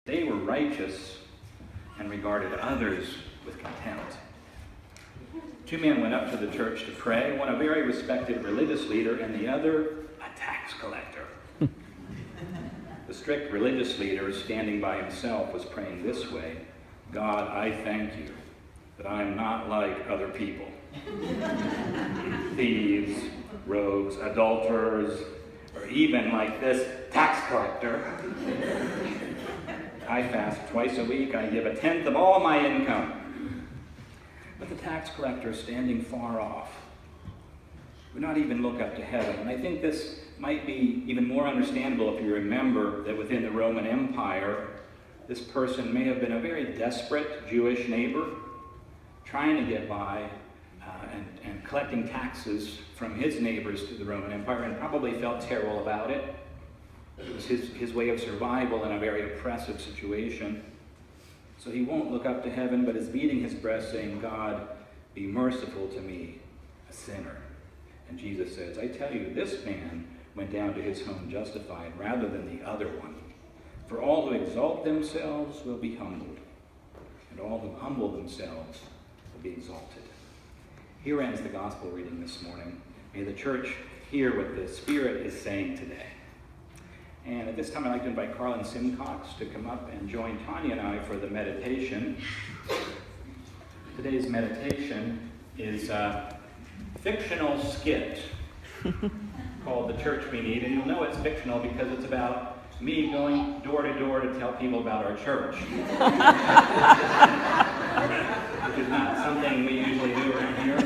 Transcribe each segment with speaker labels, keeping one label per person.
Speaker 1: They were righteous and regarded others with contempt. Two men went up to the church to pray, one a very respected religious leader and the other a tax collector. The strict religious leader, standing by himself, was praying this way: God, I thank you that I am not like other people. Thieves, rogues, adulterers, or even like this tax collector. I fast twice a week. I give 1/10 of all my income. But the tax collector, standing far off, would not even look up to heaven. And I think this might be even more understandable if you remember that within the Roman Empire, this person may have been a very desperate Jewish neighbor, trying to get by and collecting taxes from his neighbors to the Roman Empire, and probably felt terrible about it. It was his way of survival in a very oppressive situation. So he won't look up to heaven, but is beating his breast, saying, God, be merciful to me, a sinner. And Jesus says, I tell you, this man went down to his home justified rather than the other one. For all who exalt themselves will be humbled, and all who humble themselves will be exalted. Here ends the gospel reading this morning. May the church hear what the Spirit is saying today. And at this time, I'd like to invite Carlin Simcox to come up and join Tonya and I for the meditation. Today's meditation is a fictional skit called The Church We Need. And you'll know it's fictional because it's about me going door to door to tell people about our church. Which is not something we usually do around here.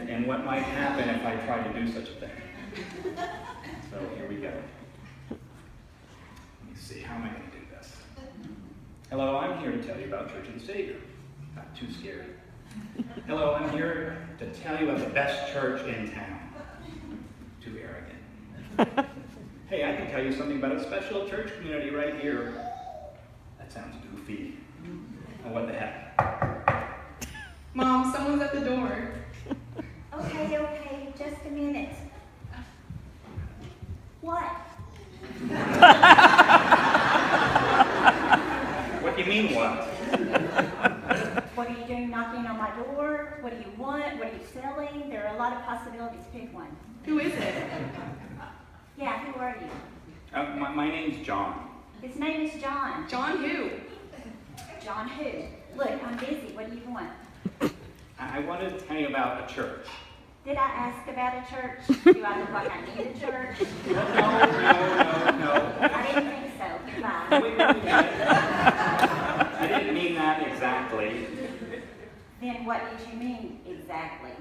Speaker 1: And what might happen if I try to do such a thing. So here we go. Let me see, how am I going to do this? Hello, I'm here to tell you about Church of the Savior. Not too scary. Hello, I'm here to tell you about the best church in town. Too arrogant. Hey, I can tell you something about a special church community right here. That sounds goofy. Oh, what the heck?
Speaker 2: Mom, someone's at the door.
Speaker 3: Okay, just a minute. What?
Speaker 1: What do you mean, what?
Speaker 3: What are you doing knocking on my door? What do you want? What are you selling? There are a lot of possibilities. Pick one.
Speaker 2: Who is it?
Speaker 3: Yeah, who are you?
Speaker 1: My name's John.
Speaker 3: His name is John.
Speaker 2: John who?
Speaker 3: John who? Look, I'm busy. What do you want?
Speaker 1: I wanted to tell you about a church.
Speaker 3: Did I ask about a church? Do I look like I need a church?
Speaker 1: No.
Speaker 3: I didn't think so. Goodbye.
Speaker 1: Wait. I didn't mean that exactly.
Speaker 3: Then what did you mean exactly?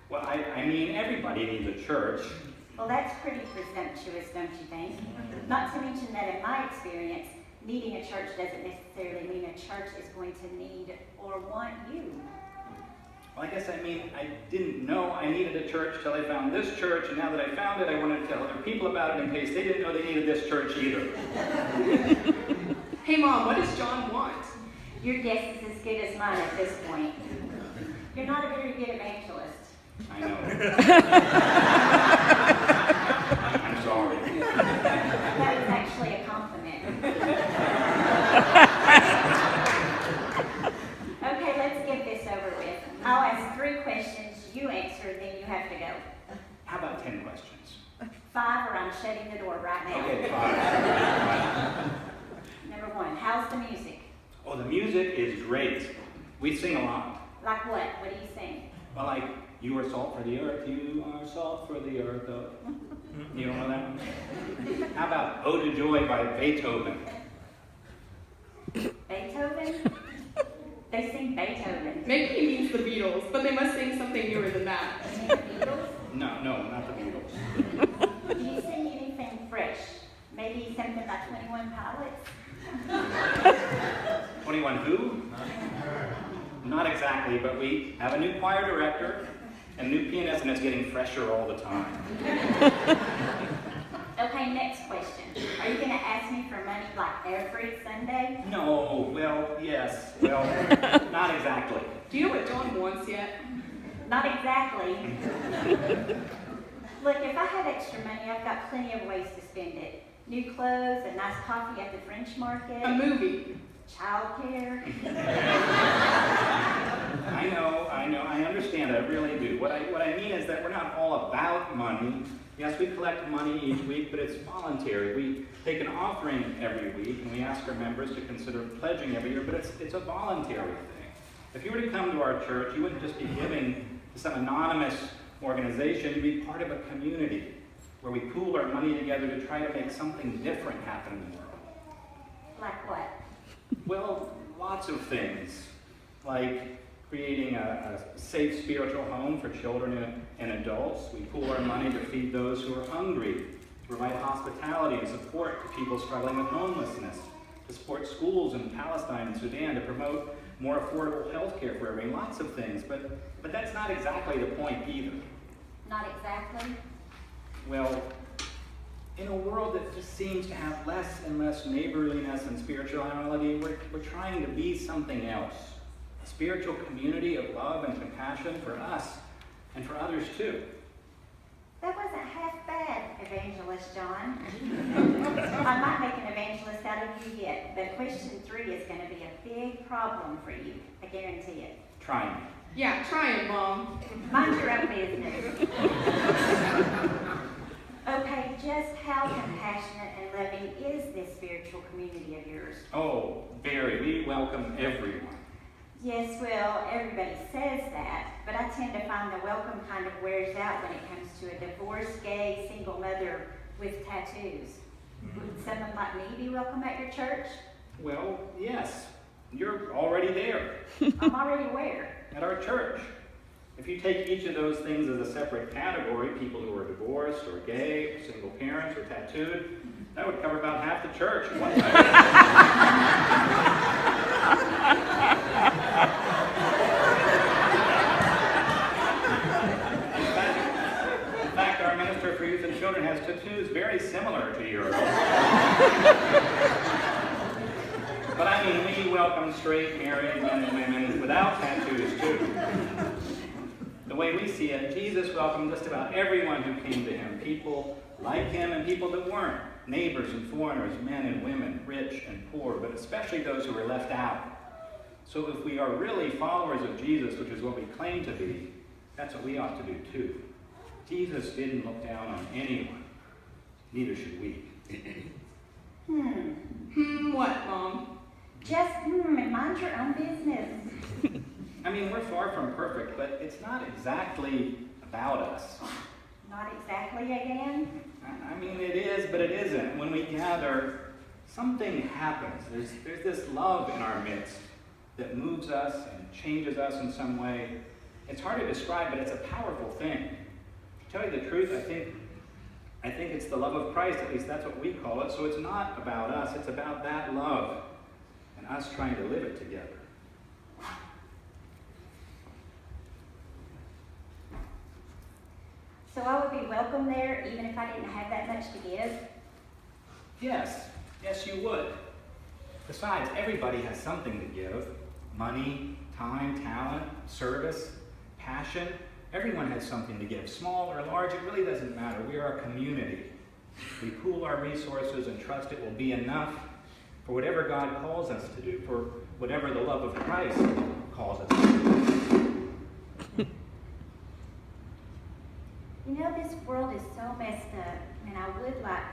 Speaker 1: Well, I mean everybody needs a church.
Speaker 3: Well, that's pretty presumptuous, don't you think? Not to mention that in my experience, needing a church doesn't necessarily mean a church is going to need or want you.
Speaker 1: Well, I guess I didn't know I needed a church till I found this church, and now that I found it, I wanted to tell other people about it in case they didn't know they needed this church either.
Speaker 2: Hey, Mom, what does John want?
Speaker 3: Your guess is as good as mine at this point. You're not a very good evangelist.
Speaker 1: I know. I'm sorry.
Speaker 3: That was actually a compliment. Okay, let's get this over with. I'll ask 3 questions, you answer, then you have to go.
Speaker 1: How about 10 questions?
Speaker 3: 5 or I'm shutting the door right now.
Speaker 1: Okay, 5.
Speaker 3: Number 1, how's the music?
Speaker 1: Oh, the music is great. We sing a lot.
Speaker 3: Like what? What do you sing?
Speaker 1: Well, like, you are salt for the earth, you are salt for the earth. You don't know that one? How about Ode to Joy by Beethoven?
Speaker 3: Beethoven? They sing Beethoven.
Speaker 2: Maybe he means the Beatles, but they must sing something newer than that.
Speaker 3: You mean the Beatles?
Speaker 1: No, not the Beatles.
Speaker 3: Do you sing anything fresh? Maybe something by 21 Pilots?
Speaker 1: 21 who? Not exactly, but we have a new choir director and a new pianist, and it's getting fresher all the time.
Speaker 3: Okay, next question. Are you going to ask me for money like every Sunday?
Speaker 1: No, well, yes. Well, not exactly.
Speaker 2: Do you know what John wants yet?
Speaker 3: Not exactly. Look, if I have extra money, I've got plenty of ways to spend it. New clothes, a nice coffee at the French market.
Speaker 2: A movie.
Speaker 3: Childcare.
Speaker 1: I understand, I really do. What I mean is that we're not all about money. Yes, we collect money each week, but it's voluntary. We take an offering every week, and we ask our members to consider pledging every year, but it's a voluntary thing. If you were to come to our church, you wouldn't just be giving to some anonymous organization, you'd be part of a community where we pool our money together to try to make something different happen in the world.
Speaker 3: Like what?
Speaker 1: Well, lots of things, like creating a safe spiritual home for children and adults. We pool our money to feed those who are hungry, to provide hospitality and support to people struggling with homelessness, to support schools in Palestine and Sudan, to promote more affordable health care for everyone, lots of things. But that's not exactly the point either.
Speaker 3: Not exactly.
Speaker 1: Well, in a world that just seems to have less and less neighborliness and spirituality, we're trying to be something else. A spiritual community of love and compassion for us and for others too.
Speaker 3: That wasn't half bad, Evangelist John. I might make an evangelist out of you yet, but question 3 is going to be a big problem for you. I guarantee it.
Speaker 1: Try me.
Speaker 2: Yeah, try it, Mom.
Speaker 3: Mind your own business. Okay, just how compassionate and loving is this spiritual community of yours?
Speaker 1: Oh, very. We welcome everyone.
Speaker 3: Yes, well, everybody says that, but I tend to find the welcome kind of wears out when it comes to a divorced, gay, single mother with tattoos. Would someone like me be welcome at your church?
Speaker 1: Well, yes. You're already there.
Speaker 3: I'm already where?
Speaker 1: At our church. If you take each of those things as a separate category, people who are divorced or gay, or single parents or tattooed, that would cover about half the church in one night. In fact, our minister for youth and children has tattoos very similar to yours. But I mean, we welcome straight, married men and women without tattoos too. The way we see it, Jesus welcomed just about everyone who came to him, people like him and people that weren't, neighbors and foreigners, men and women, rich and poor, but especially those who were left out. So if we are really followers of Jesus, which is what we claim to be, that's what we ought to do too. Jesus didn't look down on anyone. Neither should we.
Speaker 2: What, Mom?
Speaker 3: Just and mind your own business.
Speaker 1: I mean, we're far from perfect, but it's not exactly about us.
Speaker 3: Not exactly again?
Speaker 1: I mean, it is, but it isn't. When we gather, something happens. There's this love in our midst that moves us and changes us in some way. It's hard to describe, but it's a powerful thing. To tell you the truth, I think it's the love of Christ, at least that's what we call it. So it's not about us, it's about that love and us trying to live it together.
Speaker 3: So I would be welcome there even if I didn't have that much to give?
Speaker 1: Yes, you would. Besides, everybody has something to give. Money, time, talent, service, passion. Everyone has something to give. Small or large, it really doesn't matter. We are a community. We pool our resources and trust it will be enough for whatever God calls us to do, for whatever the love of Christ calls us to do.
Speaker 3: You know, this world is so messed up, and I would like,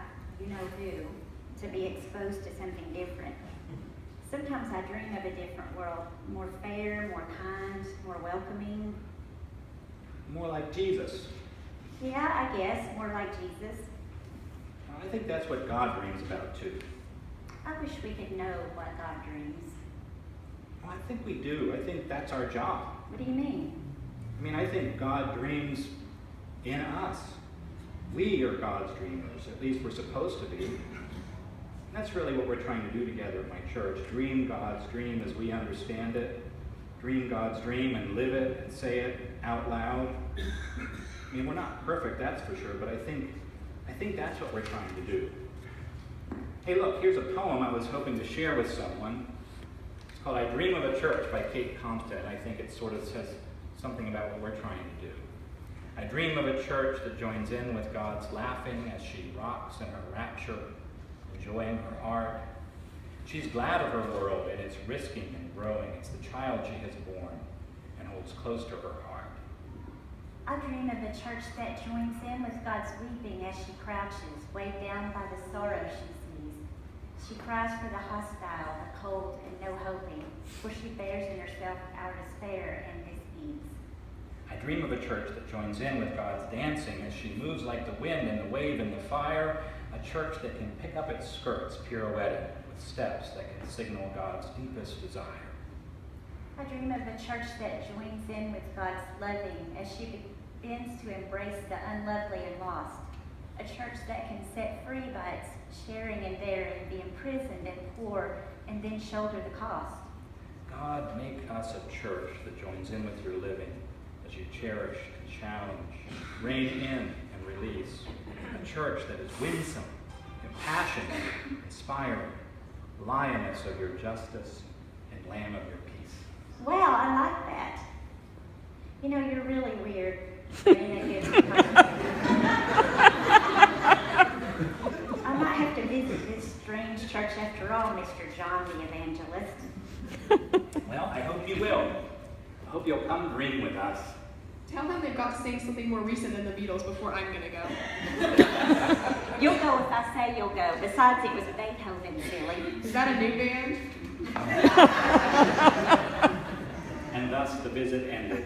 Speaker 3: to be exposed to something different. Sometimes I dream of a different world, more fair, more kind, more welcoming.
Speaker 1: More like Jesus.
Speaker 3: Yeah, I guess, more like Jesus.
Speaker 1: I think that's what God dreams about too.
Speaker 3: I wish we could know what God dreams.
Speaker 1: Well, I think we do. I think that's our job.
Speaker 3: What do you mean?
Speaker 1: I mean, I think God dreams in us. We are God's dreamers. At least we're supposed to be. And that's really what we're trying to do together at my church. Dream God's dream as we understand it. Dream God's dream and live it and say it out loud. I mean, we're not perfect, that's for sure, but I think that's what we're trying to do. Hey, look, here's a poem I was hoping to share with someone. It's called I Dream of a Church by Kate Comstead. I think it sort of says something about what we're trying to do. I dream of a church that joins in with God's laughing as she rocks in her rapture, enjoying her art. She's glad of her world, and it's risking and growing. It's the child she has born and holds close to her heart.
Speaker 3: I dream of a church that joins in with God's weeping as she crouches, weighed down by the sorrow she sees. She cries for the hostile, the cold, and no hoping, for she bears in herself our despair and dis-ease.
Speaker 1: I dream of a church that joins in with God's dancing as she moves like the wind and the wave and the fire, a church that can pick up its skirts pirouetting with steps that can signal God's deepest desire.
Speaker 3: I dream of a church that joins in with God's loving as she begins to embrace the unlovely and lost. A church that can set free by its sharing and bearing, be imprisoned and poor, and then shoulder the cost.
Speaker 1: God, make us a church that joins in with your living as you cherish and challenge, rein in and release. A church that is winsome, compassionate, inspiring, lioness of your justice and lamb of your peace.
Speaker 3: Well, I like that. You know, you're really weird. Being a good person. I might have to visit this strange church after all, Mr. John the Evangelist.
Speaker 1: Well, I hope you will. I hope you'll come dream with us.
Speaker 2: Tell them they've got to sing something more recent than the Beatles before I'm gonna go.
Speaker 3: You'll go if I say you'll go. Besides, it was Beethoven, silly.
Speaker 2: Is that a new band?
Speaker 1: And thus the visit ended.